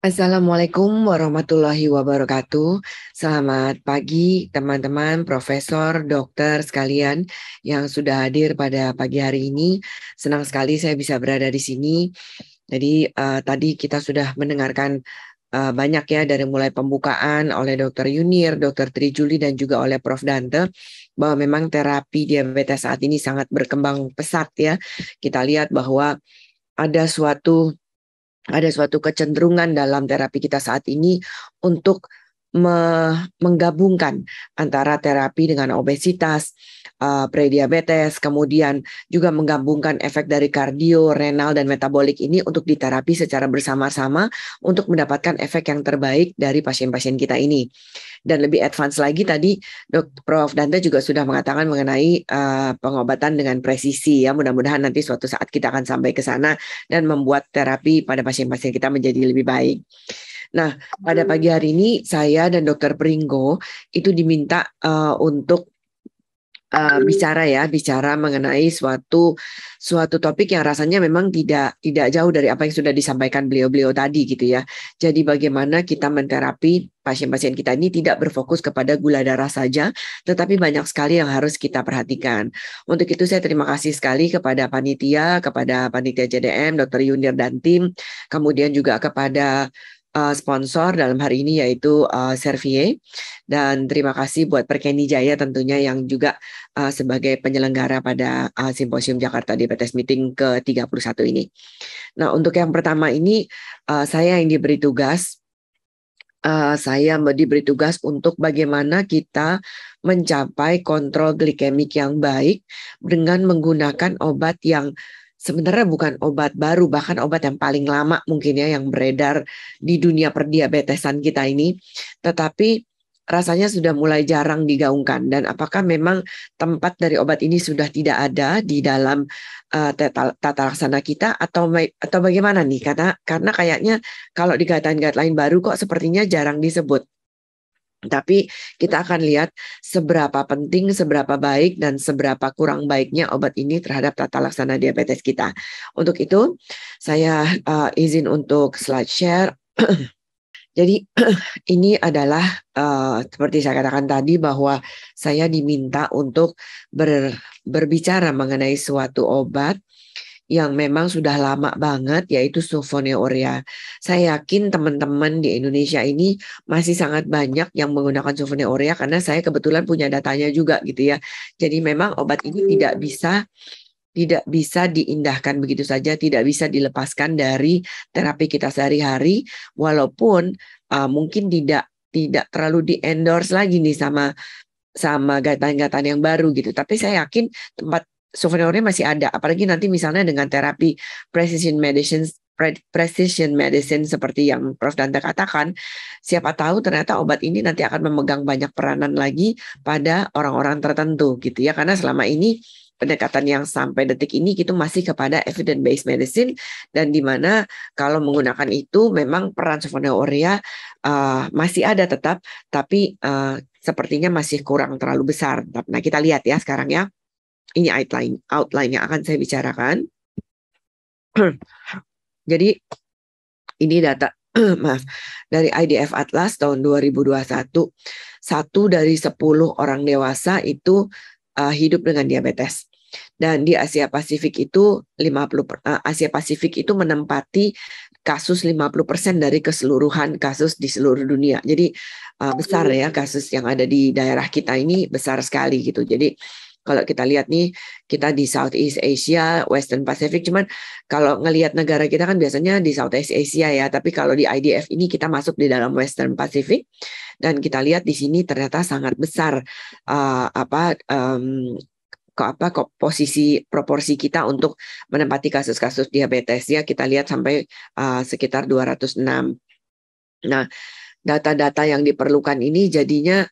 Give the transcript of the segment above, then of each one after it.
Assalamualaikum warahmatullahi wabarakatuh. Selamat pagi teman-teman, profesor, dokter sekalian yang sudah hadir pada pagi hari ini. Senang sekali saya bisa berada di sini. Jadi tadi kita sudah mendengarkan banyak ya dari mulai pembukaan oleh Dr. Yunir, Dr. Trijuli dan juga oleh Prof. Dante bahwa memang terapi diabetes saat ini sangat berkembang pesat ya. Kita lihat bahwa ada suatu kecenderungan dalam terapi kita saat ini untuk menggabungkan antara terapi dengan obesitas, prediabetes, kemudian juga menggabungkan efek dari kardio, renal, dan metabolik ini untuk diterapi secara bersama-sama untuk mendapatkan efek yang terbaik dari pasien-pasien kita ini. Dan lebih advance lagi tadi Prof. Dante juga sudah mengatakan mengenai pengobatan dengan presisi ya. Mudah-mudahan nanti suatu saat kita akan sampai ke sana dan membuat terapi pada pasien-pasien kita menjadi lebih baik. Nah, pada pagi hari ini saya dan Dokter Pringgo itu diminta untuk bicara mengenai suatu topik yang rasanya memang tidak jauh dari apa yang sudah disampaikan beliau-beliau tadi gitu ya. Jadi bagaimana kita menterapi pasien-pasien kita ini tidak berfokus kepada gula darah saja, tetapi banyak sekali yang harus kita perhatikan. Untuk itu saya terima kasih sekali kepada panitia JDM, Dr. Yunir dan tim, kemudian juga kepada sponsor dalam hari ini yaitu Servier, dan terima kasih buat Perkeni Jaya tentunya yang juga sebagai penyelenggara pada Simposium Jakarta Diabetes Meeting ke-31 ini. Nah, untuk yang pertama ini saya diberi tugas untuk bagaimana kita mencapai kontrol glikemik yang baik dengan menggunakan obat yang sebenarnya bukan obat baru, bahkan obat yang paling lama mungkin ya yang beredar di dunia perdiabetesan kita ini, tetapi rasanya sudah mulai jarang digaungkan. Dan apakah memang tempat dari obat ini sudah tidak ada di dalam tata laksana kita atau bagaimana nih? Karena kayaknya kalau di guideline baru kok sepertinya jarang disebut. Tapi kita akan lihat seberapa penting, seberapa baik, dan seberapa kurang baiknya obat ini terhadap tata laksana diabetes kita. Untuk itu, saya izin untuk slide share. Jadi ini adalah seperti saya katakan tadi bahwa saya diminta untuk berbicara mengenai suatu obat yang memang sudah lama banget, yaitu sulfonylurea. Saya yakin teman-teman di Indonesia ini masih sangat banyak yang menggunakan sulfonylurea karena saya kebetulan punya datanya juga gitu ya. Jadi memang obat ini tidak bisa diindahkan begitu saja, tidak bisa dilepaskan dari terapi kita sehari-hari, walaupun mungkin tidak terlalu di-endorse lagi nih sama guideline-guideline yang baru gitu. Tapi saya yakin tempat sulfonylurea masih ada, apalagi nanti misalnya dengan terapi precision medicine seperti yang Prof. Dante katakan, siapa tahu ternyata obat ini nanti akan memegang banyak peranan lagi pada orang-orang tertentu gitu ya, karena selama ini pendekatan yang sampai detik ini gitu masih kepada evidence based medicine, dan di mana kalau menggunakan itu memang peran sulfonylurea masih ada tetap, tapi sepertinya masih kurang terlalu besar. Nah, kita lihat ya sekarang ya. Ini outline yang akan saya bicarakan. Jadi ini data maaf dari IDF Atlas tahun 2021. 1 dari 10 orang dewasa itu hidup dengan diabetes. Dan di Asia Pasifik itu Asia Pasifik itu menempati kasus 50% dari keseluruhan kasus di seluruh dunia. Jadi besar ya kasus yang ada di daerah kita ini, besar sekali gitu. Jadi kalau kita lihat nih, kita di Southeast Asia, Western Pacific, cuman kalau ngelihat negara kita kan biasanya di Southeast Asia ya, tapi kalau di IDF ini kita masuk di dalam Western Pacific, dan kita lihat di sini ternyata sangat besar posisi proporsi kita untuk menempati kasus-kasus diabetes ya. Kita lihat sampai sekitar 206. Nah, data-data yang diperlukan ini jadinya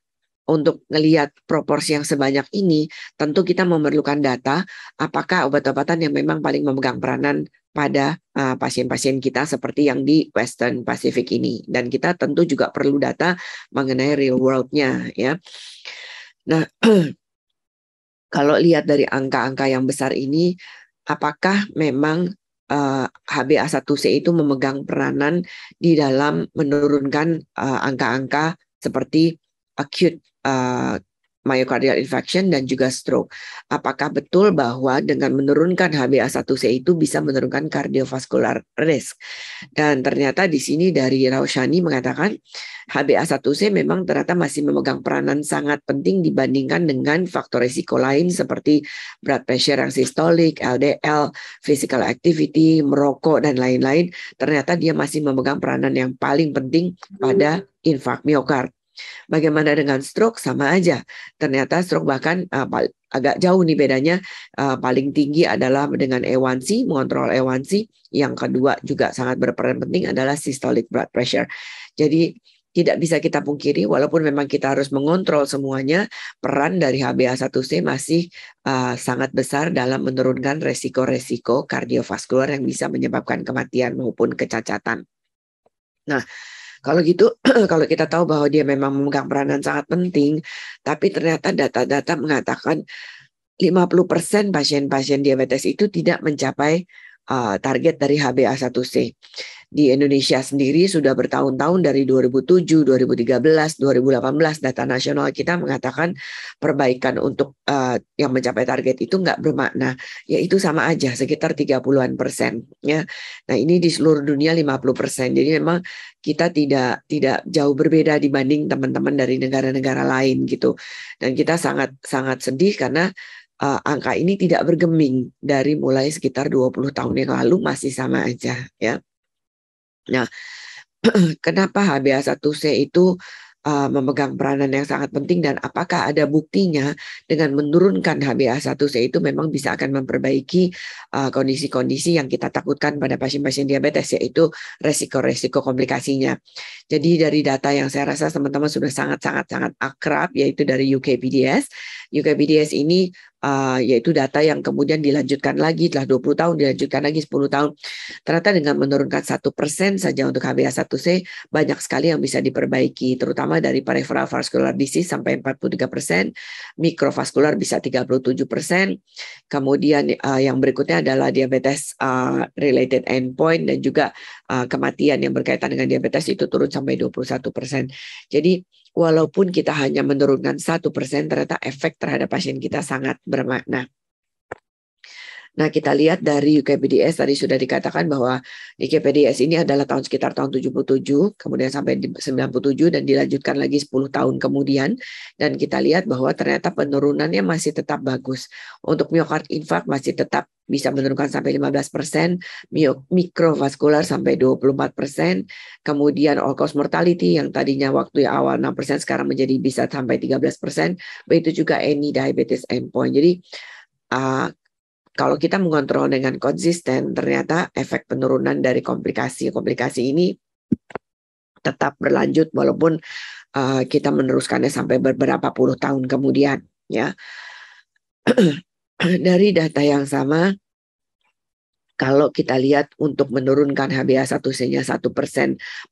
untuk melihat proporsi yang sebanyak ini, tentu kita memerlukan data apakah obat-obatan yang memang paling memegang peranan pada pasien-pasien kita seperti yang di Western Pacific ini. Dan kita tentu juga perlu data mengenai real world-nya ya. Nah, kalau lihat dari angka-angka yang besar ini, apakah memang HbA1c itu memegang peranan di dalam menurunkan angka-angka seperti acute myocardial infarction dan juga stroke. Apakah betul bahwa dengan menurunkan HbA1c itu bisa menurunkan cardiovascular risk? Dan ternyata di sini dari Raushani mengatakan HbA1c memang ternyata masih memegang peranan sangat penting dibandingkan dengan faktor risiko lain seperti blood pressure yang sistolik, LDL, physical activity, merokok dan lain-lain. Ternyata dia masih memegang peranan yang paling penting pada infark miokard. Bagaimana dengan stroke? Sama aja. Ternyata stroke bahkan agak jauh nih bedanya. Paling tinggi adalah dengan A1C, mengontrol A1C. Yang kedua juga sangat berperan penting adalah systolic blood pressure. Jadi tidak bisa kita pungkiri, walaupun memang kita harus mengontrol semuanya, peran dari HbA1c masih sangat besar dalam menurunkan resiko-resiko kardiovaskular yang bisa menyebabkan kematian maupun kecacatan. Nah, kalau gitu, kalau kita tahu bahwa dia memang memegang peranan sangat penting, tapi ternyata data-data mengatakan 50% pasien-pasien diabetes itu tidak mencapai target dari HbA1c. Di Indonesia sendiri sudah bertahun-tahun dari 2007, 2013, 2018 data nasional kita mengatakan perbaikan untuk yang mencapai target itu nggak bermakna. Ya itu sama aja sekitar 30-an% ya. Nah, ini di seluruh dunia 50%. Jadi memang kita tidak jauh berbeda dibanding teman-teman dari negara-negara lain gitu. Dan kita sangat sangat sedih karena angka ini tidak bergeming dari mulai sekitar 20 tahun yang lalu masih sama aja ya. Nah, kenapa HbA1c itu memegang peranan yang sangat penting dan apakah ada buktinya dengan menurunkan HbA1c itu memang bisa akan memperbaiki kondisi-kondisi yang kita takutkan pada pasien-pasien diabetes, yaitu resiko-resiko komplikasinya. Jadi dari data yang saya rasa teman-teman sudah sangat akrab, yaitu dari UKPDS. UKPDS ini yaitu data yang kemudian dilanjutkan lagi setelah 20 tahun, dilanjutkan lagi 10 tahun. Ternyata dengan menurunkan 1% saja untuk HbA1c banyak sekali yang bisa diperbaiki, terutama dari peripheral vascular disease sampai 43%, mikrovaskular bisa 37%. Kemudian yang berikutnya adalah diabetes related endpoint dan juga kematian yang berkaitan dengan diabetes itu turun sampai 21%. Jadi walaupun kita hanya menurunkan 1%, ternyata efek terhadap pasien kita sangat bermakna. Nah, kita lihat dari UKPDS tadi sudah dikatakan bahwa UKPDS ini adalah sekitar tahun 77, kemudian sampai 97 dan dilanjutkan lagi 10 tahun kemudian. Dan kita lihat bahwa ternyata penurunannya masih tetap bagus. Untuk myocard infarct masih tetap bisa menurunkan sampai 15%, mikrovaskular sampai 24%, kemudian all cause mortality yang tadinya waktu awal 6% sekarang menjadi bisa sampai 13%, begitu juga any diabetes endpoint. Jadi kalau kita mengontrol dengan konsisten, ternyata efek penurunan dari komplikasi ini tetap berlanjut walaupun kita meneruskannya sampai beberapa puluh tahun kemudian. Ya, dari data yang sama, kalau kita lihat untuk menurunkan HbA1c-nya 1%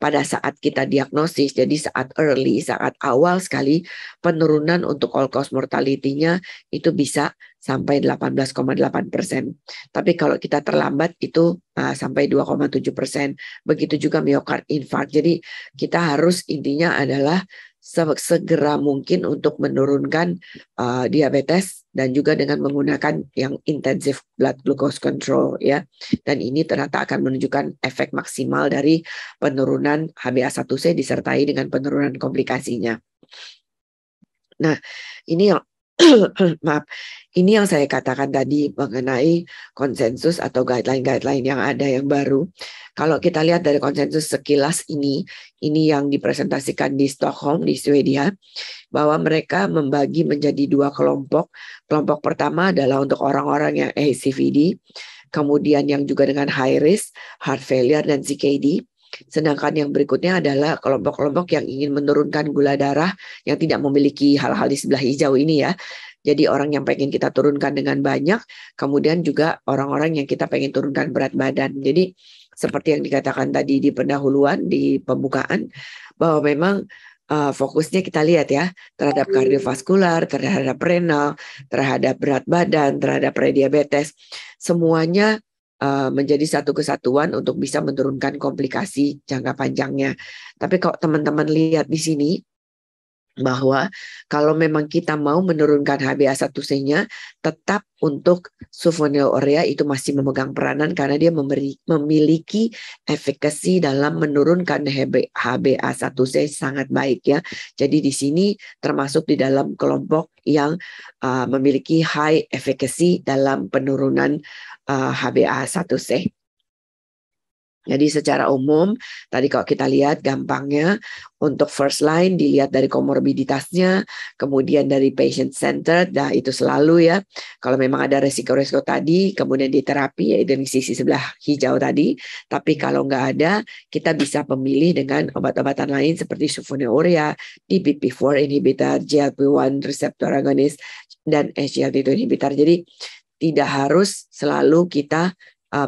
pada saat kita diagnosis, jadi saat early, saat awal sekali, penurunan untuk all cause mortality-nya itu bisa sampai 18,8%. Tapi kalau kita terlambat itu sampai 2,7%. Begitu juga myocard infarct. Jadi kita harus intinya adalah segera mungkin untuk menurunkan diabetes dan juga dengan menggunakan yang intensive blood glucose control ya. Dan ini ternyata akan menunjukkan efek maksimal dari penurunan HbA1c disertai dengan penurunan komplikasinya. Nah, ini yang maaf, ini yang saya katakan tadi mengenai konsensus atau guideline-guideline yang ada yang baru. Kalau kita lihat dari konsensus sekilas ini yang dipresentasikan di Stockholm di Swedia, bahwa mereka membagi menjadi dua kelompok. Kelompok pertama adalah untuk orang-orang yang ACVD, kemudian yang juga dengan high risk, heart failure dan CKD. Sedangkan yang berikutnya adalah kelompok-kelompok yang ingin menurunkan gula darah yang tidak memiliki hal-hal di sebelah hijau ini ya. Jadi orang yang pengen kita turunkan dengan banyak, kemudian juga orang-orang yang kita pengen turunkan berat badan. Jadi seperti yang dikatakan tadi di pendahuluan, di pembukaan, bahwa memang fokusnya kita lihat ya terhadap kardiovaskular, terhadap renal, terhadap berat badan, terhadap prediabetes. Semuanya menjadi satu kesatuan untuk bisa menurunkan komplikasi jangka panjangnya. Tapi kalau teman-teman lihat di sini, bahwa kalau memang kita mau menurunkan HbA1c-nya, tetap untuk sulfonylurea itu masih memegang peranan karena dia memiliki efikasi dalam menurunkan HbA1c sangat baik ya. Jadi di sini termasuk di dalam kelompok yang memiliki high efficacy dalam penurunan HbA1c. Jadi secara umum, tadi kalau kita lihat gampangnya, untuk first line dilihat dari komorbiditasnya, kemudian dari patient centered, nah itu selalu ya. Kalau memang ada resiko-resiko tadi, kemudian di terapi, ya dari sisi sebelah hijau tadi. Tapi kalau nggak ada, kita bisa memilih dengan obat-obatan lain seperti sulfonylurea, DPP-4 inhibitor, GLP-1 receptor agonist, dan SGLT2 inhibitor. Jadi tidak harus selalu kita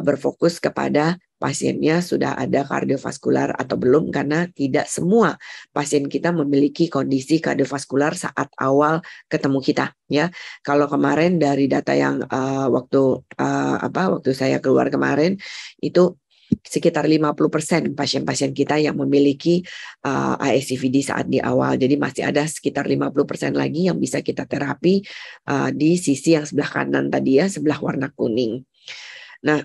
berfokus kepada pasiennya sudah ada kardiovaskular atau belum, karena tidak semua pasien kita memiliki kondisi kardiovaskular saat awal ketemu kita ya. Kalau kemarin dari data yang waktu saya keluar kemarin itu sekitar 50% pasien-pasien kita yang memiliki ASCVD saat di awal. Jadi masih ada sekitar 50% lagi yang bisa kita terapi di sisi yang sebelah kanan tadi ya, sebelah warna kuning. Nah,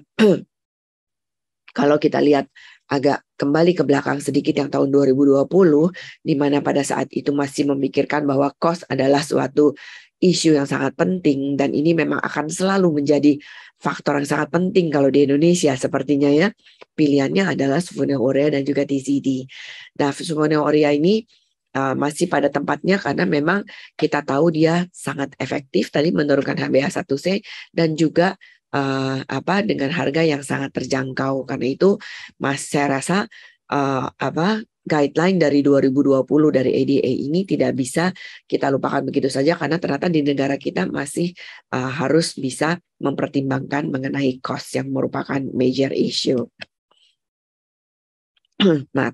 kalau kita lihat agak kembali ke belakang sedikit yang tahun 2020, di mana pada saat itu masih memikirkan bahwa cost adalah suatu isu yang sangat penting, dan ini memang akan selalu menjadi faktor yang sangat penting kalau di Indonesia sepertinya ya. Pilihannya adalah sulfonylurea dan juga TZD. Nah, sulfonylurea ini masih pada tempatnya karena memang kita tahu dia sangat efektif tadi menurunkan HbA1c dan juga dengan harga yang sangat terjangkau. Karena itu saya rasa guideline dari 2020 dari ADA ini tidak bisa kita lupakan begitu saja, karena ternyata di negara kita masih harus bisa mempertimbangkan mengenai cost yang merupakan major issue. Nah,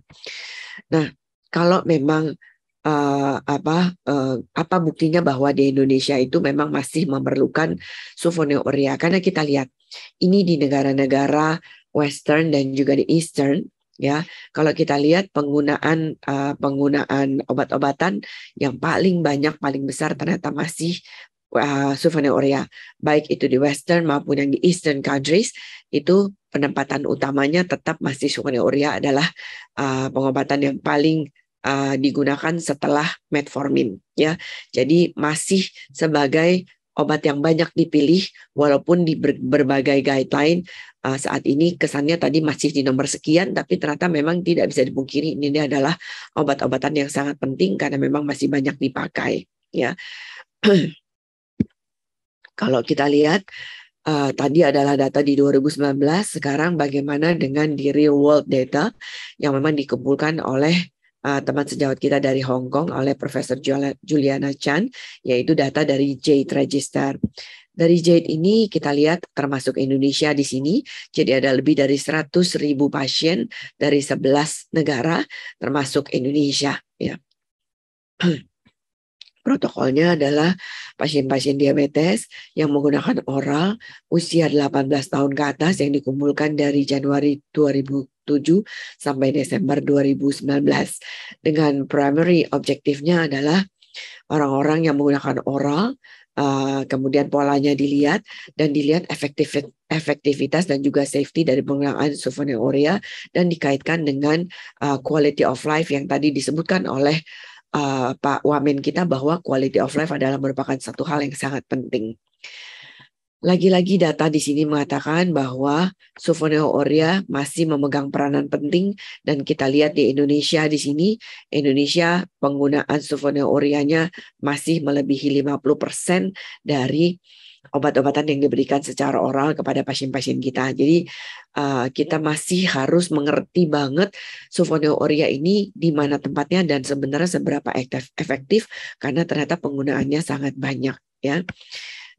kalau memang apa buktinya bahwa di Indonesia itu memang masih memerlukan sulfonylurea, karena kita lihat ini di negara-negara Western dan juga di Eastern ya. Kalau kita lihat penggunaan obat-obatan yang paling banyak, paling besar ternyata masih sulfonylurea, baik itu di Western maupun yang di Eastern countries, itu penempatan utamanya tetap masih sulfonylurea adalah pengobatan yang paling digunakan setelah metformin ya. Jadi masih sebagai obat yang banyak dipilih, walaupun di berbagai guideline saat ini kesannya tadi masih di nomor sekian, tapi ternyata memang tidak bisa dipungkiri ini adalah obat-obatan yang sangat penting karena memang masih banyak dipakai ya. Kalau kita lihat tadi adalah data di 2019, sekarang bagaimana dengan di real world data yang memang dikumpulkan oleh teman sejawat kita dari Hong Kong, oleh Profesor Juliana Chan, yaitu data dari Jade Register. Dari Jade ini kita lihat termasuk Indonesia di sini, jadi ada lebih dari 100.000 pasien dari 11 negara termasuk Indonesia ya. Protokolnya adalah pasien-pasien diabetes yang menggunakan oral usia 18 tahun ke atas yang dikumpulkan dari Januari 2007 sampai Desember 2019. Dengan primary objektifnya adalah orang-orang yang menggunakan oral, kemudian polanya dilihat dan dilihat efektivitas dan juga safety dari penggunaan sulfonylurea, dan dikaitkan dengan quality of life yang tadi disebutkan oleh Pak Wamen kita, bahwa quality of life adalah merupakan satu hal yang sangat penting. Lagi-lagi data di sini mengatakan bahwa sulfonylurea masih memegang peranan penting, dan kita lihat di Indonesia di sini, Indonesia penggunaan sulfonylureanya masih melebihi 50% dari obat-obatan yang diberikan secara oral kepada pasien-pasien kita. Jadi kita masih harus mengerti banget sulfonylurea ini di mana tempatnya dan sebenarnya seberapa efektif, karena ternyata penggunaannya sangat banyak ya.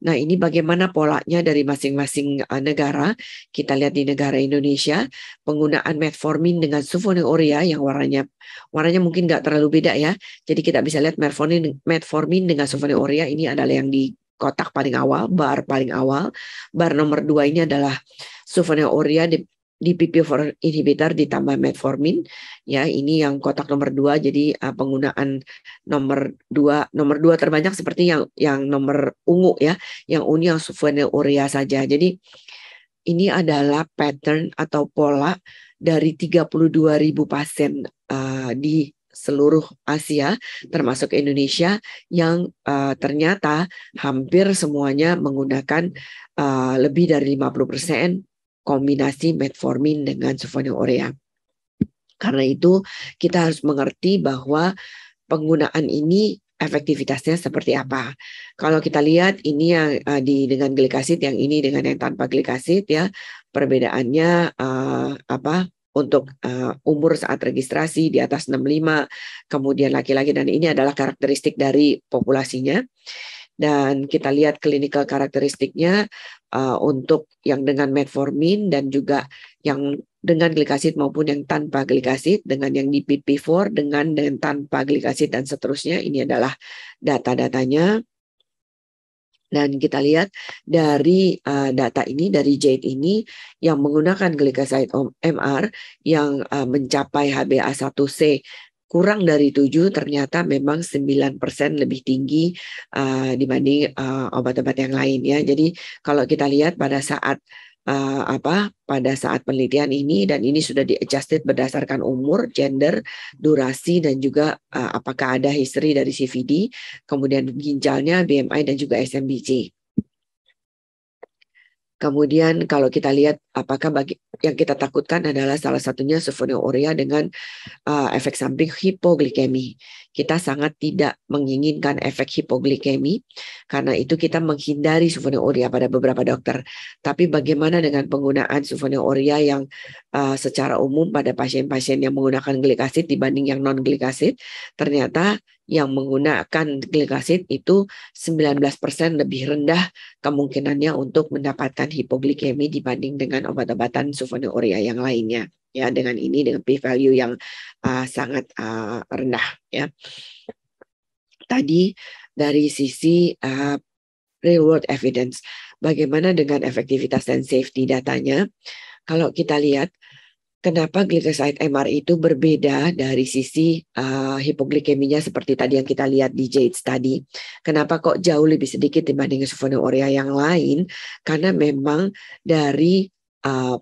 Nah, ini bagaimana polanya dari masing-masing negara. Kita lihat di negara Indonesia, penggunaan metformin dengan sulfonylurea yang warnanya mungkin nggak terlalu beda ya. Jadi kita bisa lihat metformin dengan sulfonylurea ini adalah yang di kotak paling awal, bar paling awal. Bar nomor 2 ini adalah sulfonylurea DPP4 inhibitor ditambah metformin. Ya, ini yang kotak nomor 2. Jadi penggunaan nomor 2 terbanyak seperti yang nomor ungu ya. Yang ungu yang sulfonylurea saja. Jadi ini adalah pattern atau pola dari 32.000 pasien di seluruh Asia, termasuk Indonesia, yang ternyata hampir semuanya menggunakan lebih dari 50% kombinasi metformin dengan sulfonylurea. Karena itu kita harus mengerti bahwa penggunaan ini efektivitasnya seperti apa. Kalau kita lihat ini yang dengan glikasid, yang ini dengan yang tanpa glikasid ya, perbedaannya untuk umur saat registrasi di atas 65, kemudian laki-laki, dan ini adalah karakteristik dari populasinya. Dan kita lihat clinical karakteristiknya untuk yang dengan metformin dan juga yang dengan glikasid maupun yang tanpa glikasid, dengan yang DPP4 dengan tanpa glikasid dan seterusnya. Ini adalah data-datanya. Dan kita lihat dari data ini, dari JADE ini, yang menggunakan glycoside MR yang mencapai HbA1c kurang dari 7, ternyata memang 9% lebih tinggi dibanding obat-obat yang lain ya. Jadi kalau kita lihat pada saat penelitian ini, dan ini sudah di-adjusted berdasarkan umur, gender, durasi, dan juga apakah ada history dari CVD, kemudian ginjalnya, BMI, dan juga SMBG. Kemudian kalau kita lihat apakah yang kita takutkan adalah salah satunya sulfonylurea dengan efek samping hipoglikemi. Kita sangat tidak menginginkan efek hipoglikemi, karena itu kita menghindari sulfonylurea pada beberapa dokter. Tapi bagaimana dengan penggunaan sulfonylurea yang secara umum pada pasien-pasien yang menggunakan glikasid dibanding yang non-glikasid? Ternyata yang menggunakan glikasid itu 19% lebih rendah kemungkinannya untuk mendapatkan hipoglikemi dibanding dengan obat-obatan sulfonylurea yang lainnya. Ya, dengan ini dengan p-value yang sangat rendah ya. Tadi dari sisi real world evidence, bagaimana dengan efektivitas dan safety datanya? Kalau kita lihat kenapa glycoside MR itu berbeda dari sisi hipoglikeminya seperti tadi yang kita lihat di JADE study. Kenapa kok jauh lebih sedikit dibanding sulfonylurea yang lain? Karena memang dari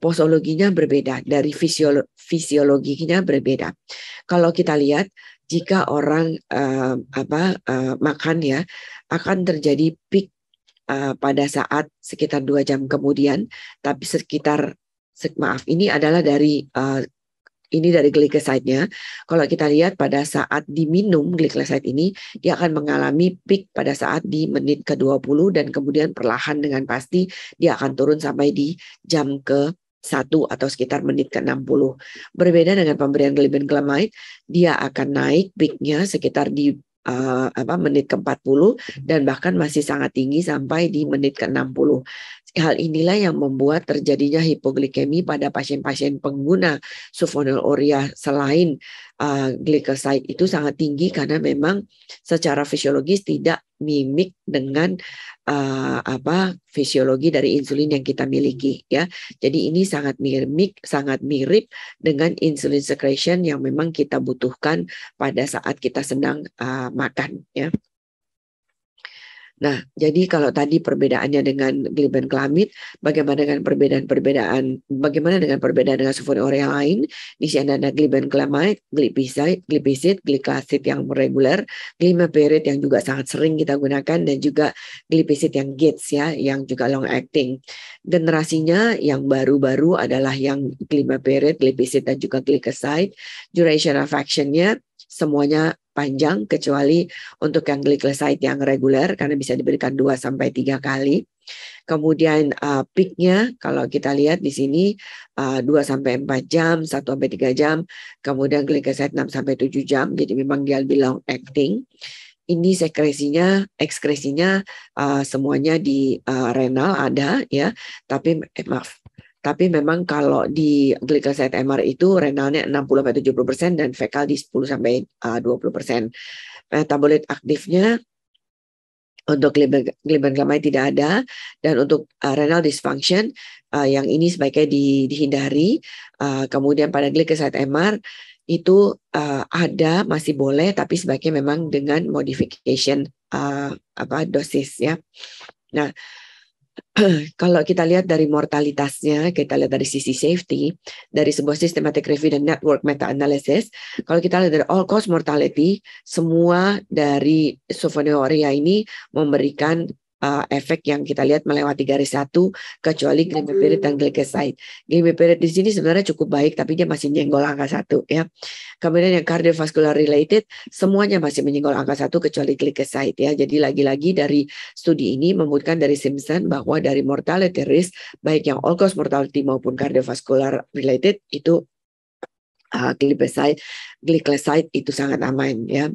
posologinya berbeda, dari fisiologinya berbeda. Kalau kita lihat, jika orang makan ya, akan terjadi peak pada saat sekitar 2 jam kemudian, tapi ini adalah dari glycoside-nya. Kalau kita lihat pada saat diminum glycoside ini, dia akan mengalami peak pada saat di menit ke-20 dan kemudian perlahan dengan pasti dia akan turun sampai di jam ke-1 atau sekitar menit ke-60. Berbeda dengan pemberian glibenclamide, dia akan naik peaknya sekitar di menit ke-40 dan bahkan masih sangat tinggi sampai di menit ke-60. Hal inilah yang membuat terjadinya hipoglikemi pada pasien-pasien pengguna sulfonylurea selain glycoside itu sangat tinggi, karena memang secara fisiologis tidak mimik dengan fisiologi dari insulin yang kita miliki ya. Jadi ini sangat mirip dengan insulin secretion yang memang kita butuhkan pada saat kita sedang makan ya. Nah, jadi kalau tadi perbedaannya dengan glibenclamide, bagaimana dengan perbedaan dengan sulfonylurea yang lain? Di sini ada glibenclamide, glipisid, glikasid yang reguler, glimepiride yang juga sangat sering kita gunakan, dan juga glipisid yang GITS ya, yang juga long acting. Generasinya yang baru-baru adalah yang glimepiride, glipisid, dan juga glycoside. Duration of action-nya semuanya panjang kecuali untuk yang glycoside yang reguler, karena bisa diberikan 2-3 kali. Kemudian peaknya kalau kita lihat di sini 2-4 jam, 1-3 jam. Kemudian glycoside 6-7 jam. Jadi memang dia lebih long acting. Ini ekskresinya semuanya di renal ada ya, tapi memang kalau di glycoside MR itu renalnya 60-70% dan fekal di 10-20%. Metabolit aktifnya Untuk glibenclamide tidak ada, dan untuk renal dysfunction yang ini sebaiknya dihindari. Kemudian pada glycoside MR itu ada, masih boleh, tapi sebaiknya memang dengan modification dosis ya. Nah, kalau kita lihat dari mortalitasnya, kita lihat dari sisi safety, dari sebuah systematic review dan network meta-analysis, kalau kita lihat dari all cause mortality, semua dari sulfonylurea ini memberikan efek yang kita lihat melewati garis 1, kecuali glimepiride dan glycoside. Glimepiride di sini sebenarnya cukup baik, tapi dia masih nyenggol angka 1 ya. Kemudian yang cardiovascular related, semuanya masih menyenggol angka 1 kecuali glycoside ya. Jadi lagi-lagi dari studi ini membuktikan dari Simpson bahwa dari mortality risk, baik yang all cause mortality maupun cardiovascular related, itu glycoside itu sangat aman ya.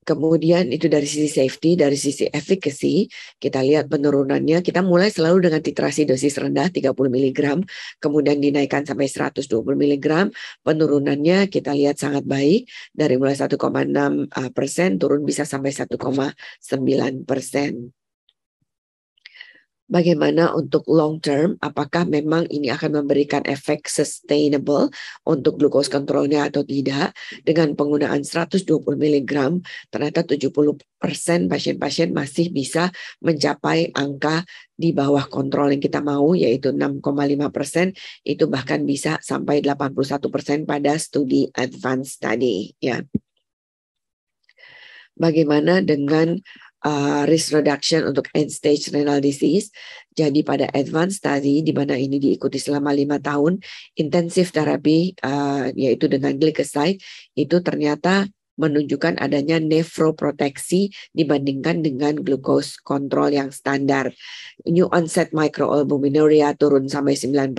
Kemudian itu dari sisi safety, dari sisi efficacy, kita lihat penurunannya, kita mulai selalu dengan titrasi dosis rendah 30 mg, kemudian dinaikkan sampai 120 mg, penurunannya kita lihat sangat baik, dari mulai 1,6% turun bisa sampai 1,9%. Bagaimana untuk long term, apakah memang ini akan memberikan efek sustainable untuk glucose kontrolnya atau tidak. Dengan penggunaan 120 mg, ternyata 70% pasien-pasien masih bisa mencapai angka di bawah kontrol yang kita mau, yaitu 6,5%, itu bahkan bisa sampai 81% pada studi advance tadi ya. Bagaimana dengan risk reduction untuk end-stage renal disease? Jadi pada advance study, di mana ini diikuti selama 5 tahun, intensif terapi yaitu dengan glycoside, itu ternyata menunjukkan adanya nefroproteksi dibandingkan dengan glucose kontrol yang standar. New onset microalbuminuria turun sampai 9%,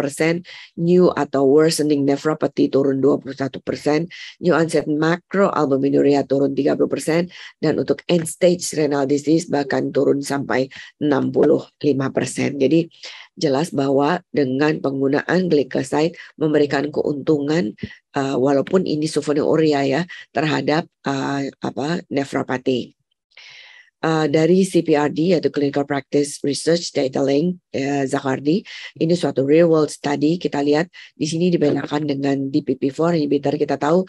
new atau worsening nephropathy turun 21%, new onset macroalbuminuria turun 30%, dan untuk end stage renal disease bahkan turun sampai 65%. Jadi jelas bahwa dengan penggunaan glycoside memberikan keuntungan walaupun ini sulfonylurea ya terhadap nefropati. Dari CPRD yaitu Clinical Practice Research Data Link Zakardi, ini suatu real world study. Kita lihat di sini dibedakan dengan DPP-4 inhibitor. Kita tahu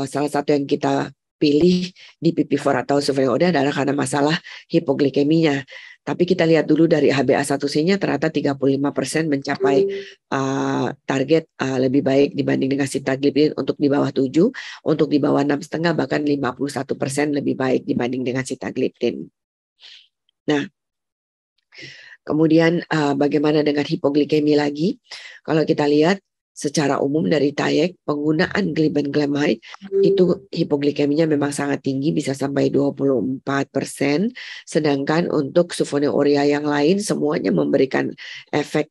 salah satu yang kita pilih DPP-4 atau sulfonylurea adalah karena masalah hipoglikeminya. Tapi kita lihat dulu dari HbA1c-nya ternyata 35% mencapai target lebih baik dibanding dengan sitagliptin untuk di bawah 7, untuk di bawah 6,5 bahkan 51% lebih baik dibanding dengan sitagliptin. Nah, kemudian bagaimana dengan hipoglikemi lagi? Kalau kita lihat secara umum dari TAEK, penggunaan glibenclamide itu hipoglikeminya memang sangat tinggi, bisa sampai 24%. Sedangkan untuk sulfonylurea yang lain semuanya memberikan efek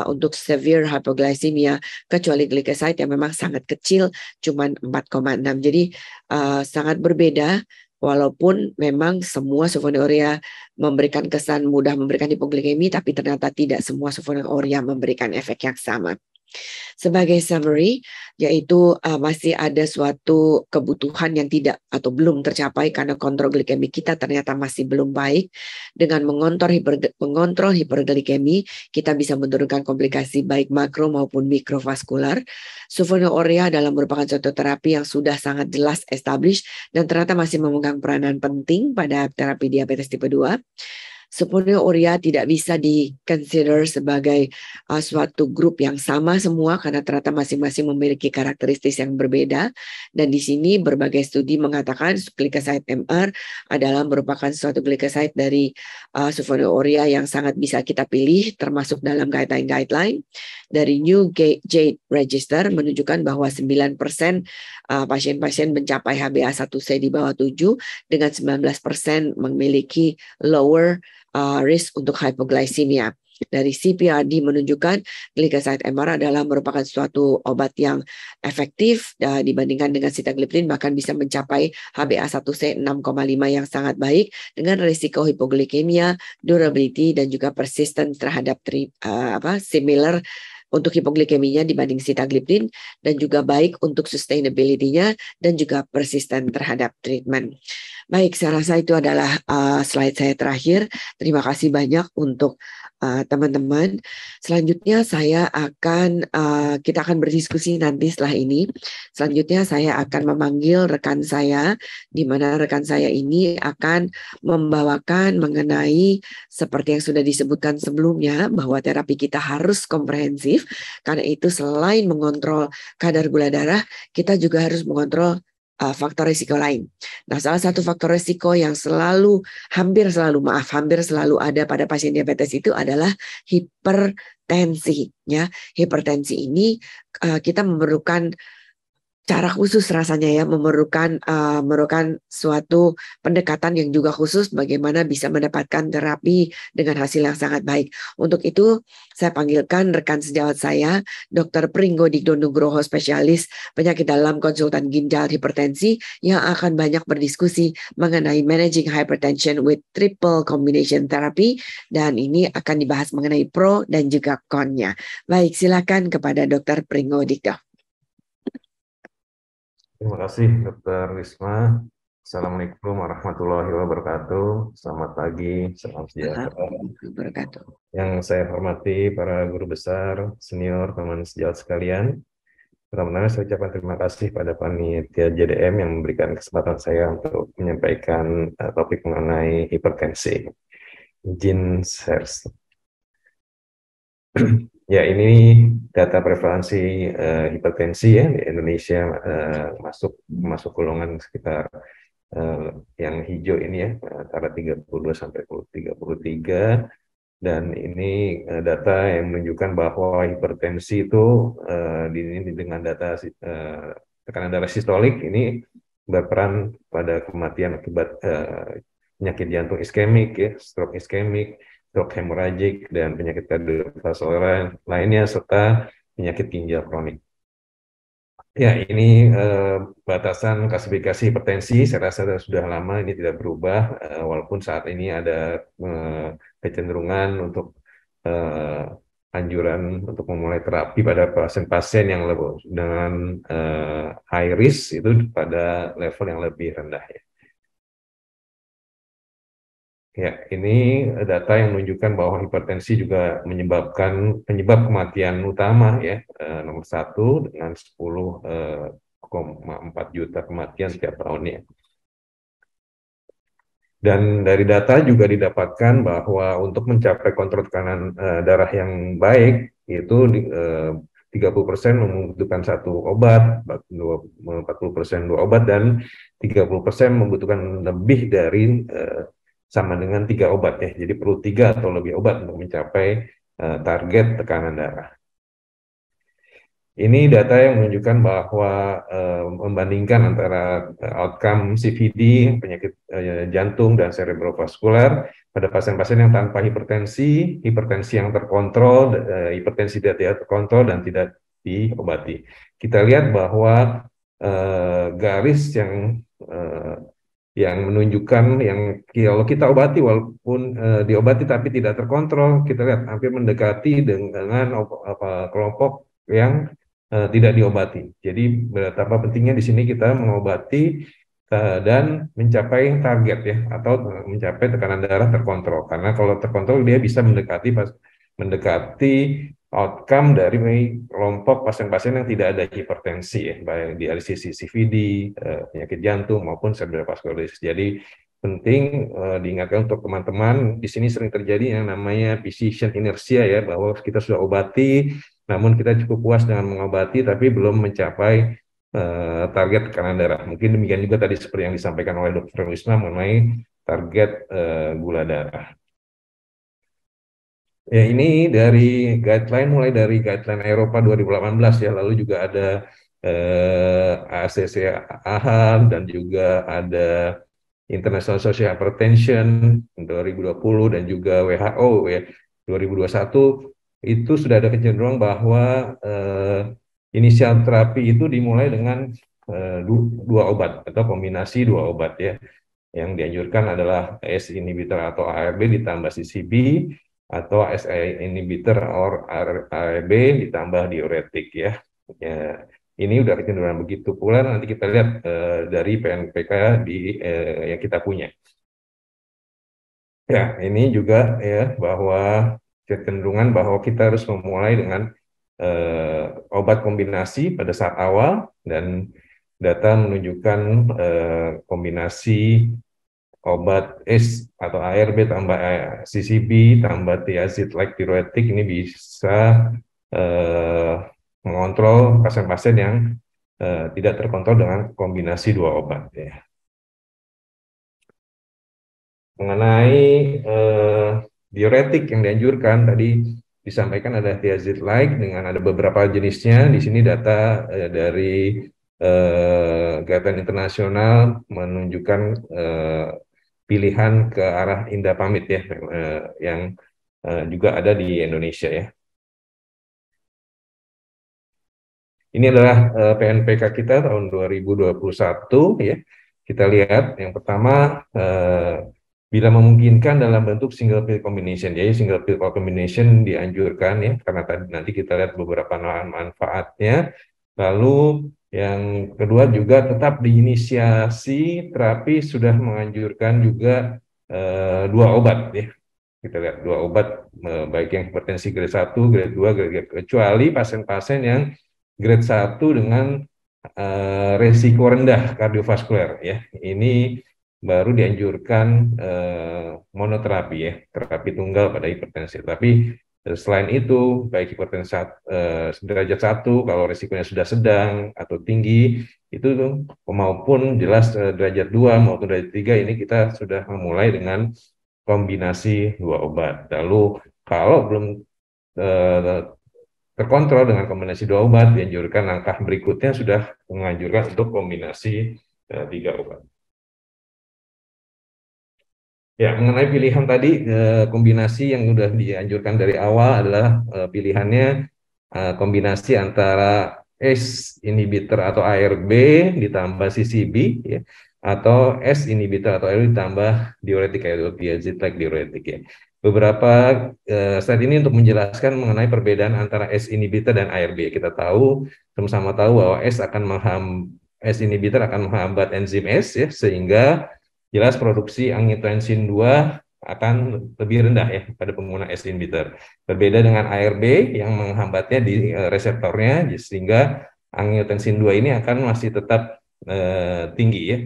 untuk severe hypoglycemia, kecuali glycoside yang memang sangat kecil, cuma 4,6. Jadi sangat berbeda. Walaupun memang semua sulfonylurea memberikan kesan mudah memberikan hipoglikemi, tapi ternyata tidak semua sulfonylurea memberikan efek yang sama. Sebagai summary, yaitu masih ada suatu kebutuhan yang tidak atau belum tercapai karena kontrol glikemi kita ternyata masih belum baik. Dengan mengontrol hiperglikemi, kita bisa menurunkan komplikasi baik makro maupun mikrovaskular. Sulfonylurea adalah merupakan suatu terapi yang sudah sangat jelas established dan ternyata masih memegang peranan penting pada terapi diabetes tipe 2. Sulfonylurea tidak bisa di-consider sebagai suatu grup yang sama semua karena ternyata masing-masing memiliki karakteristik yang berbeda. Dan di sini berbagai studi mengatakan glycoside MR adalah merupakan suatu glycoside dari sulfonylurea yang sangat bisa kita pilih termasuk dalam guideline. Dari New Jade Register menunjukkan bahwa 9% pasien-pasien mencapai HbA1c di bawah 7 dengan 19% memiliki lower risk untuk hypoglycemia. Dari CPRD menunjukkan glycoside MR adalah merupakan suatu obat yang efektif dibandingkan dengan sitagliptin, bahkan bisa mencapai HbA1c 6,5 yang sangat baik dengan risiko hipoglikemia, durability dan juga persistence terhadap similar untuk hipoglikeminya dibanding sitagliptin, dan juga baik untuk sustainability-nya dan juga persisten terhadap treatment. Baik, saya rasa itu adalah slide saya terakhir. Terima kasih banyak untuk teman-teman. Selanjutnya kita akan berdiskusi nanti setelah ini. Selanjutnya saya akan memanggil rekan saya, di mana rekan saya ini akan membawakan mengenai seperti yang sudah disebutkan sebelumnya, bahwa terapi kita harus komprehensif. Karena itu selain mengontrol kadar gula darah, kita juga harus mengontrol faktor risiko lain. Nah, salah satu faktor risiko yang hampir selalu ada pada pasien diabetes itu adalah hipertensi. Ya, hipertensi ini kita memerlukan cara khusus rasanya ya, memerlukan suatu pendekatan yang juga khusus bagaimana bisa mendapatkan terapi dengan hasil yang sangat baik. Untuk itu saya panggilkan rekan sejawat saya, Dr. Pringgo Digdo Nugroho, spesialis penyakit dalam konsultan ginjal hipertensi, yang akan banyak berdiskusi mengenai managing hypertension with triple combination therapy, dan ini akan dibahas mengenai pro dan juga konnya. Baik, silakan kepada Dr. Pringgo Digdo. Terima kasih, Dr. Risma. Assalamualaikum warahmatullahi wabarakatuh. Selamat pagi, salam sejahtera. Yang saya hormati para guru besar, senior, teman sejawat sekalian. Pertama-tama saya ucapkan terima kasih pada panitia JDM yang memberikan kesempatan saya untuk menyampaikan topik mengenai hipertensi. Izin share. Ya, ini data prevalensi hipertensi ya di Indonesia, masuk golongan sekitar yang hijau ini ya, antara 32 sampai 33, dan ini data yang menunjukkan bahwa hipertensi itu ini dengan data tekanan darah sistolik ini berperan pada kematian akibat penyakit jantung iskemik ya, stroke iskemik, stroke hemoragik, dan penyakit kardiovaskular lainnya, serta penyakit ginjal kronik. Ya, ini batasan klasifikasi hipertensi, saya rasa sudah lama ini tidak berubah, walaupun saat ini ada kecenderungan untuk anjuran untuk memulai terapi pada pasien-pasien yang dengan high risk itu pada level yang lebih rendah ya. Ya, ini data yang menunjukkan bahwa hipertensi juga penyebab kematian utama ya, nomor 1 dengan 10,4 juta kematian setiap tahunnya. Dan dari data juga didapatkan bahwa untuk mencapai kontrol tekanan darah yang baik itu 30% membutuhkan satu obat, 40% dua obat, dan 30% membutuhkan lebih dari sama dengan 3 obat ya. Jadi perlu 3 atau lebih obat untuk mencapai target tekanan darah. Ini data yang menunjukkan bahwa membandingkan antara outcome CVD, penyakit jantung dan cerebrovaskular pada pasien-pasien yang tanpa hipertensi, hipertensi yang terkontrol, hipertensi tidak terkontrol dan tidak diobati. Kita lihat bahwa garis yang menunjukkan yang kalau kita obati walaupun diobati tapi tidak terkontrol, kita lihat hampir mendekati dengan kelompok yang tidak diobati. Jadi betapa pentingnya di sini kita mengobati dan mencapai target ya, atau mencapai tekanan darah terkontrol. Karena kalau terkontrol dia bisa mendekati outcome dari kelompok pasien-pasien yang tidak ada hipertensi ya, baik dari sisi CVD, penyakit jantung maupun cerebrovaskular. Jadi penting diingatkan untuk teman-teman, di sini sering terjadi yang namanya physician inertia ya, bahwa kita sudah obati, namun kita cukup puas dengan mengobati tapi belum mencapai target tekanan darah. Mungkin demikian juga tadi seperti yang disampaikan oleh Dr. Wisma mengenai target gula darah. Ya, ini dari guideline, mulai dari guideline Eropa 2018 ya, lalu juga ada ACC AHA dan juga ada International Social Hypertension 2020 dan juga WHO ya 2021. Itu sudah ada kecenderungan bahwa inisial terapi itu dimulai dengan 2 obat atau kombinasi 2 obat ya. Yang dianjurkan adalah ACE inhibitor atau ARB ditambah CCB, atau ACE inhibitor or ARB ditambah diuretik ya. ini udah kecenderungan begitu pula nanti kita lihat dari PNPK yang kita punya. Ya, ini juga ya bahwa kecenderungan bahwa kita harus memulai dengan obat kombinasi pada saat awal, dan data menunjukkan kombinasi obat ACE atau ARB tambah CCB tambah thiazide-like diuretik ini bisa eh, mengontrol pasien-pasien yang tidak terkontrol dengan kombinasi dua obat ya. Mengenai diuretik yang dianjurkan tadi disampaikan ada thiazide-like dengan ada beberapa jenisnya. Di sini data dari Guideline Internasional menunjukkan pilihan ke arah indapamid ya, yang juga ada di Indonesia ya. Ini adalah PNPK kita tahun 2021 ya. Kita lihat yang pertama bila memungkinkan dalam bentuk single pill combination. Jadi single pill combination dianjurkan ya, karena tadi nanti kita lihat beberapa manfaatnya. Lalu yang kedua juga tetap diinisiasi terapi sudah menganjurkan juga dua obat ya. Kita lihat dua obat baik yang hipertensi grade 1, grade 2, grade kecuali pasien-pasien yang grade 1 dengan resiko rendah kardiovaskuler ya. Ini baru dianjurkan monoterapi ya, terapi tunggal pada hipertensi. Tapi selain itu, baik hipertensi derajat 1 kalau risikonya sudah sedang atau tinggi, itu maupun jelas derajat 2 maupun derajat 3 ini kita sudah memulai dengan kombinasi dua obat. Lalu kalau belum terkontrol dengan kombinasi dua obat, dianjurkan langkah berikutnya sudah menganjurkan untuk kombinasi 3 obat. Ya, mengenai pilihan tadi, kombinasi yang sudah dianjurkan dari awal adalah pilihannya kombinasi antara ACE inhibitor atau ARB ditambah CCB, ya, atau S inhibitor atau ARB ditambah diuretik yaitu thiazide-like diuretik ya. Beberapa slide ini untuk menjelaskan mengenai perbedaan antara S inhibitor dan ARB. Kita tahu, sama-sama tahu bahwa S inhibitor akan menghambat enzim S ya, sehingga jelas produksi angiotensin 2 akan lebih rendah ya pada pengguna S inhibitor. Berbeda dengan ARB yang menghambatnya di reseptornya, sehingga angiotensin 2 ini akan masih tetap tinggi ya,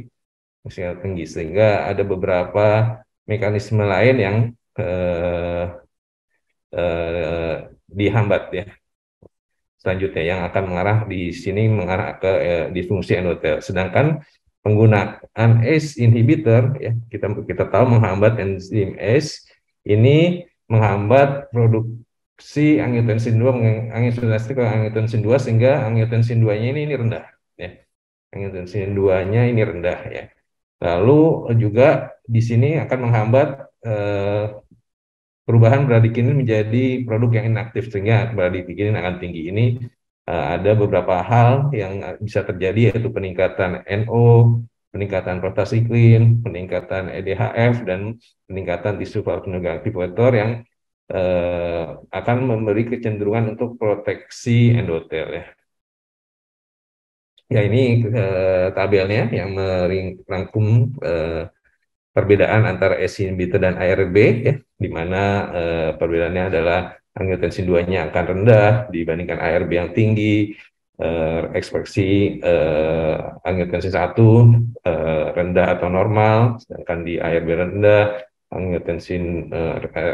masih tinggi, sehingga ada beberapa mekanisme lain yang dihambat ya. Selanjutnya yang akan mengarah di sini mengarah ke disfungsi endotel. Sedangkan penggunaan ACE inhibitor ya, kita tahu menghambat enzim ACE ini menghambat produksi angiotensin 2 angiotensin 2 sehingga angiotensin 2-nya ini rendah ya. Angiotensin 2-nya ini rendah ya. Lalu juga di sini akan menghambat perubahan bradikinin menjadi produk yang inaktif sehingga bradikinin akan tinggi. Ini ada beberapa hal yang bisa terjadi yaitu peningkatan NO, peningkatan prostasiklin, peningkatan EDHF, dan peningkatan tisu vaskular yang akan memberi kecenderungan untuk proteksi endotel ya. Ya, ini tabelnya yang merangkum perbedaan antara S inhibitor dan ARB ya, di mana perbedaannya adalah angiotensin 2-nya akan rendah dibandingkan ARB yang tinggi, ekspresi angiotensin 1 rendah atau normal, sedangkan di ARB rendah, angiotensin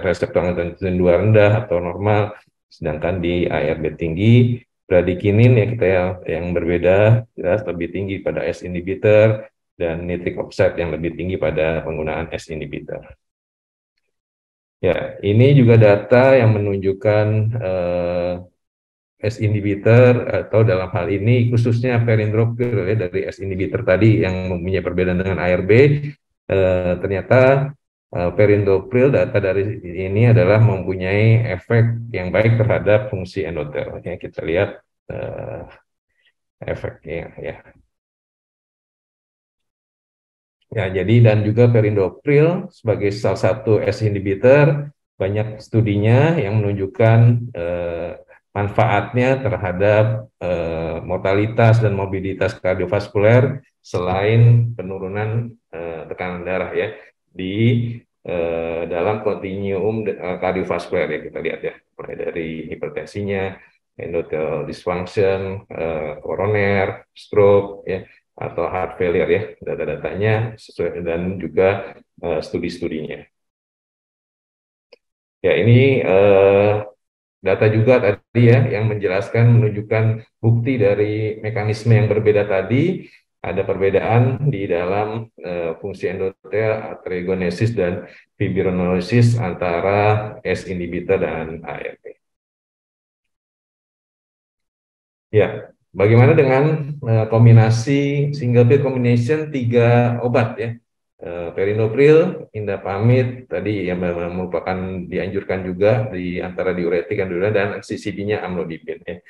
reseptor angiotensin 2 rendah atau normal, sedangkan di ARB tinggi. Bradikinin ya kita yang berbeda jelas lebih tinggi pada S inhibitor dan nitric oxide yang lebih tinggi pada penggunaan S inhibitor. Ya, ini juga data yang menunjukkan S inhibitor atau dalam hal ini khususnya perindrokil ya, dari S inhibitor tadi yang mempunyai perbedaan dengan ARB, ternyata perindopril data dari ini adalah mempunyai efek yang baik terhadap fungsi endotel. Ya, kita lihat efeknya ya. Ya, jadi dan juga perindopril sebagai salah satu S inhibitor banyak studinya yang menunjukkan manfaatnya terhadap mortalitas dan mobilitas kardiovaskuler selain penurunan tekanan darah ya di dalam kontinuum kardiovaskuler ya, kita lihat ya, mulai dari hipertensinya, endothelial dysfunction, koroner, stroke ya, atau heart failure ya, data-datanya sesuai dan juga studi-studinya. Ya, ini data juga tadi ya yang menjelaskan menunjukkan bukti dari mekanisme yang berbeda tadi. Ada perbedaan di dalam fungsi endotel, atheriogenesis dan fibrinolysis antara S inhibitor dan ARB. Ya, bagaimana dengan kombinasi single pill combination 3 obat ya? Perindopril, indapamid tadi yang merupakan dianjurkan juga di antara diuretik dan CCB-nya amlodipin ya.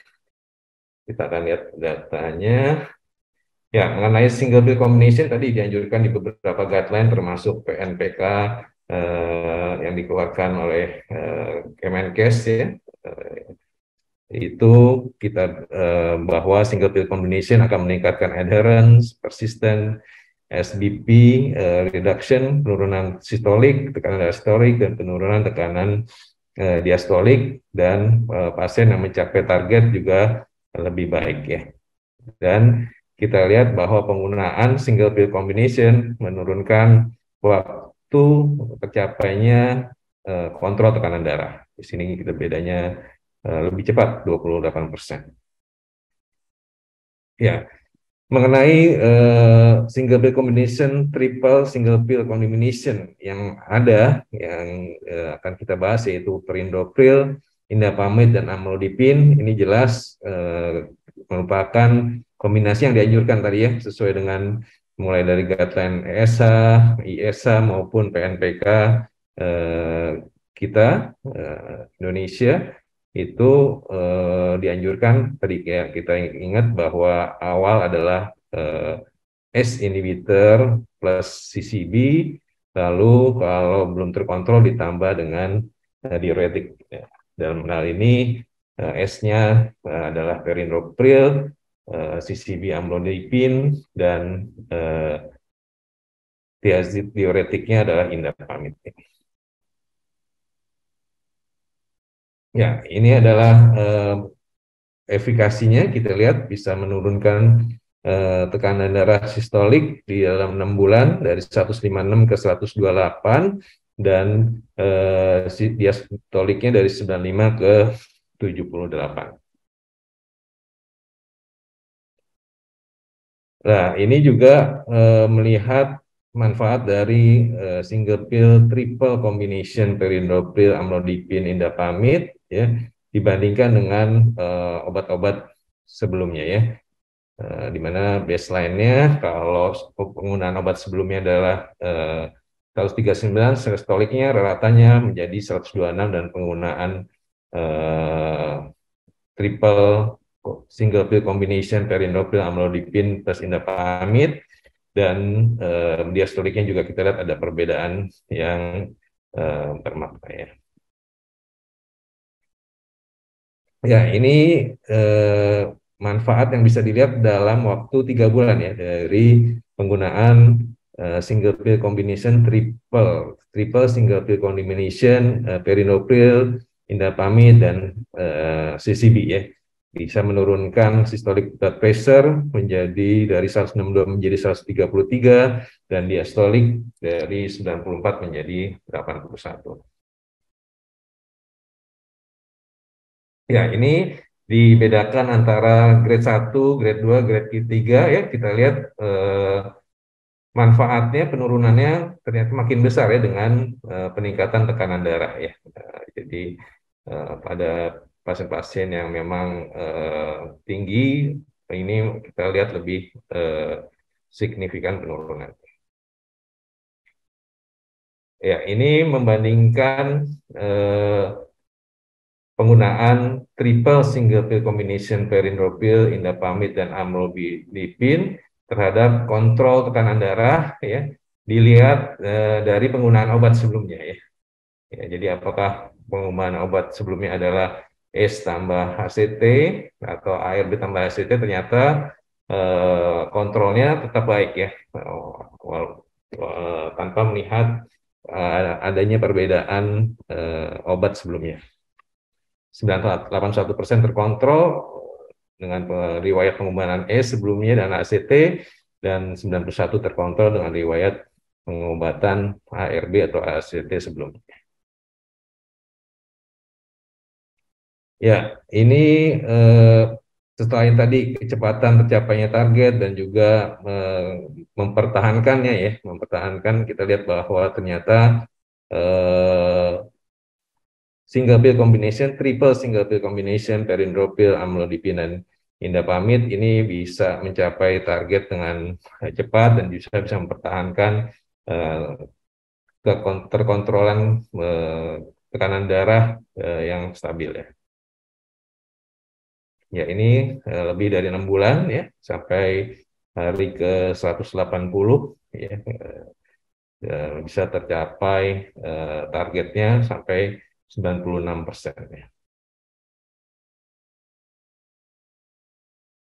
Kita akan lihat datanya. Ya, mengenai single pill combination tadi dianjurkan di beberapa guideline termasuk PNPK yang dikeluarkan oleh Kemenkes ya. Itu kita bahwa single pill combination akan meningkatkan adherence, persistence, SBP reduction, penurunan sistolik, tekanan diastolik, dan penurunan tekanan diastolik, dan pasien yang mencapai target juga lebih baik ya. Dan kita lihat bahwa penggunaan single pill combination menurunkan waktu tercapainya kontrol tekanan darah. Di sini kita bedanya lebih cepat 28%. Ya, mengenai single pill combination, triple single pill combination yang ada, yang akan kita bahas yaitu perindopril, indapamid, dan amlodipin. Ini jelas merupakan kombinasi yang dianjurkan tadi ya, sesuai dengan mulai dari guideline ESA, IESA maupun PNPK kita Indonesia itu dianjurkan tadi kayak kita ingat bahwa awal adalah S inhibitor plus CCB, lalu kalau belum terkontrol ditambah dengan diuretik. Dalam hal ini S-nya adalah perindopril, CCB amlodipin, dan diuretiknya adalah indapamid. Ya, ini adalah efikasinya. Kita lihat bisa menurunkan tekanan darah sistolik di dalam 6 bulan dari 156 ke 128, dan diastoliknya dari 95 ke 78. Nah, ini juga melihat manfaat dari single pill triple combination perindopril, amlodipin, indapamid ya, dibandingkan dengan obat-obat sebelumnya ya. Di mana baseline-nya kalau penggunaan obat sebelumnya adalah 139, sistoliknya ratanya menjadi 126, dan penggunaan triple single pill combination perindopril, amlodipin plus indapamid, dan diastoliknya juga kita lihat ada perbedaan yang bermakna ya. Ya, ini manfaat yang bisa dilihat dalam waktu 3 bulan ya dari penggunaan single pill combination triple single pill combination perindopril, indapamid, dan CCB ya. Bisa menurunkan systolic blood pressure menjadi dari 162 menjadi 133, dan diastolik dari 94 menjadi 81. Ya, ini dibedakan antara grade 1, grade 2, grade 3 ya. Kita lihat manfaatnya, penurunannya ternyata makin besar ya dengan peningkatan tekanan darah ya. Jadi pada pasien-pasien yang memang tinggi, ini kita lihat lebih signifikan penurunan. Ya, ini membandingkan penggunaan triple single pill combination perindopril, indapamid, dan amlodipin terhadap kontrol tekanan darah ya, dilihat dari penggunaan obat sebelumnya ya. Ya, jadi apakah penggunaan obat sebelumnya adalah ACE tambah HCT atau ARB tambah HCT, ternyata kontrolnya tetap baik ya, tanpa melihat adanya perbedaan obat sebelumnya. 81% terkontrol dengan riwayat pengobatan ACE sebelumnya dan ACT, dan 91 terkontrol dengan riwayat pengobatan ARB atau ACT sebelumnya. Ya, ini setelah yang tadi kecepatan tercapainya target dan juga mempertahankannya ya, kita lihat bahwa ternyata single pill combination, triple single pill combination, perindropil, amlodipin, dan indapamid ini bisa mencapai target dengan cepat dan bisa mempertahankan terkontrolan tekanan darah yang stabil ya. Ya, ini lebih dari 6 bulan ya, sampai hari ke 180 ya, bisa tercapai targetnya sampai 96% ya.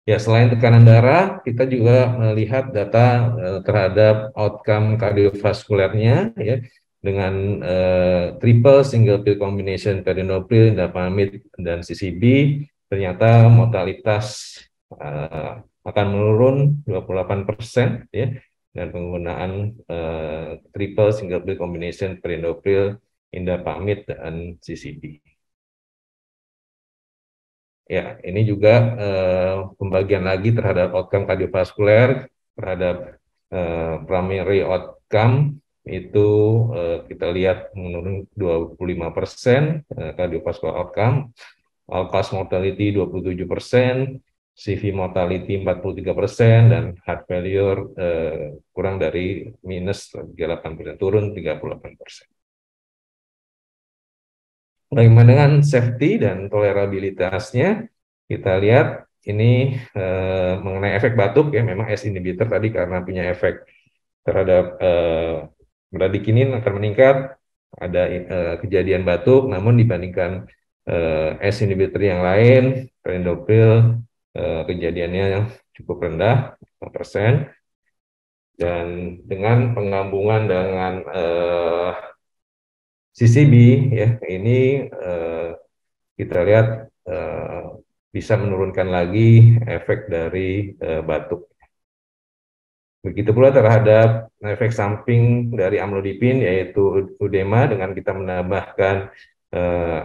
Ya, selain tekanan darah, kita juga melihat data terhadap outcome kardiovaskulernya ya, dengan triple single pill combination perindopril, indapamid, dan CCB, ternyata mortalitas akan menurun 28% ya, dan penggunaan triple single pill combination perindopril, indapamid, dan CCB. Ya, ini juga pembagian lagi terhadap outcome kardiovaskuler, terhadap primary outcome itu kita lihat menurun 25%, cardiovascular outcome, all-cause mortality 27%, CV mortality 43%, dan heart failure kurang dari minus 38%, turun 38%. Bagaimana dengan safety dan tolerabilitasnya? Kita lihat ini mengenai efek batuk ya, memang ACE inhibitor tadi karena punya efek terhadap bradikinin akan meningkat, ada kejadian batuk, namun dibandingkan ACE inhibitor yang lain, perindopril, kejadiannya yang cukup rendah, 5%, dan dengan penggabungan dengan CCB ya, ini kita lihat bisa menurunkan lagi efek dari batuk. Begitu pula terhadap efek samping dari amlodipin, yaitu edema, dengan kita menambahkan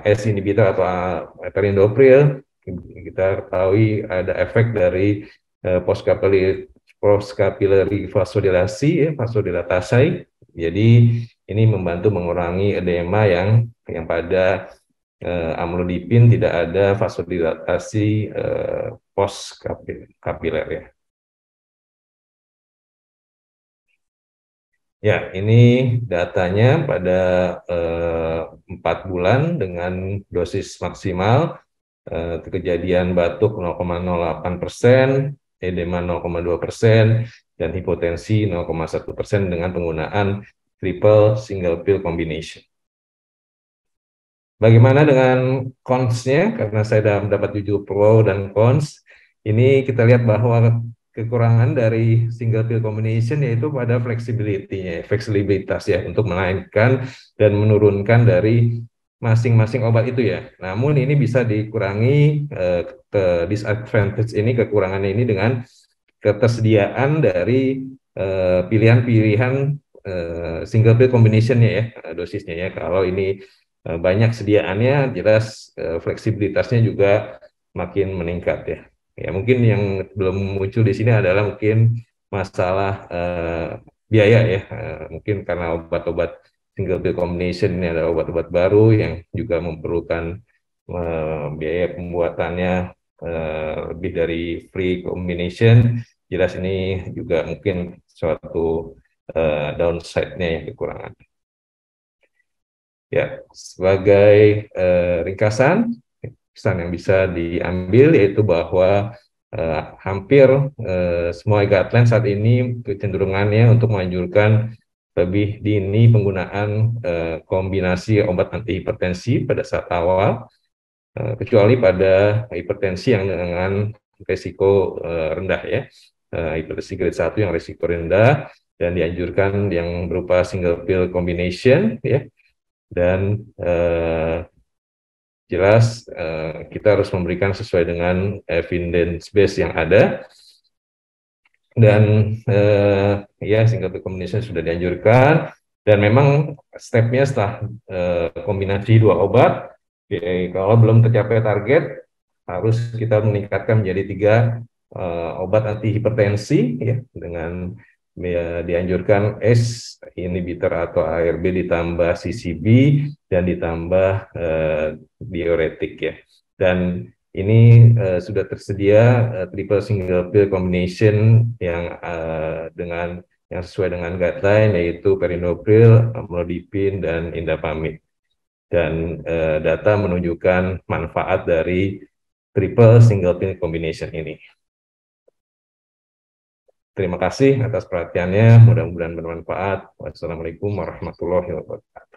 ACE inhibitor atau perindopril, kita ketahui ada efek dari postcapillary vasodilasi, ya, vasodilatasi. Jadi ini membantu mengurangi edema yang pada amlodipin tidak ada vasodilatasi post kapiler ya. Ya, ini datanya pada 4 bulan dengan dosis maksimal, kejadian batuk 0,08%, edema 0,2%, dan hipotensi 0,1% dengan penggunaan triple single pill combination. Bagaimana dengan cons-nya? Karena saya sudah mendapat 7 pro dan cons. Ini kita lihat bahwa kekurangan dari single pill combination yaitu pada fleksibilitas ya, untuk menaikkan dan menurunkan dari masing-masing obat itu ya. Namun ini bisa dikurangi, disadvantage ini, kekurangannya ini, dengan ketersediaan dari pilihan-pilihan single pill combination-nya ya, dosisnya ya. Kalau ini banyak sediaannya, jelas fleksibilitasnya juga makin meningkat ya. Ya, mungkin yang belum muncul di sini adalah mungkin masalah biaya ya. Mungkin karena obat-obat single pill combination ini adalah obat-obat baru yang juga memerlukan biaya pembuatannya lebih dari free combination. Jelas ini juga mungkin suatu downside-nya yang kekurangan. Ya, sebagai ringkasan, pesan yang bisa diambil yaitu bahwa hampir semua guideline saat ini kecenderungannya untuk menganjurkan lebih dini penggunaan kombinasi obat antihipertensi pada saat awal, kecuali pada hipertensi yang dengan resiko rendah ya. Hipertensi grade 1 yang resiko rendah dan dianjurkan yang berupa single pill combination ya. Dan jelas kita harus memberikan sesuai dengan evidence base yang ada. Dan ya single pill combination sudah dianjurkan, dan memang stepnya setelah kombinasi 2 obat, kalau belum tercapai target harus kita meningkatkan menjadi 3 obat anti hipertensi ya, dengan dianjurkan ACE inhibitor atau ARB ditambah CCB dan ditambah diuretik ya. Dan ini sudah tersedia triple single pill combination yang dengan yang sesuai dengan guideline, yaitu perindopril, amlodipine, dan indapamid. Dan data menunjukkan manfaat dari triple single pill combination ini. Terima kasih atas perhatiannya, mudah-mudahan bermanfaat. Wassalamualaikum warahmatullahi wabarakatuh.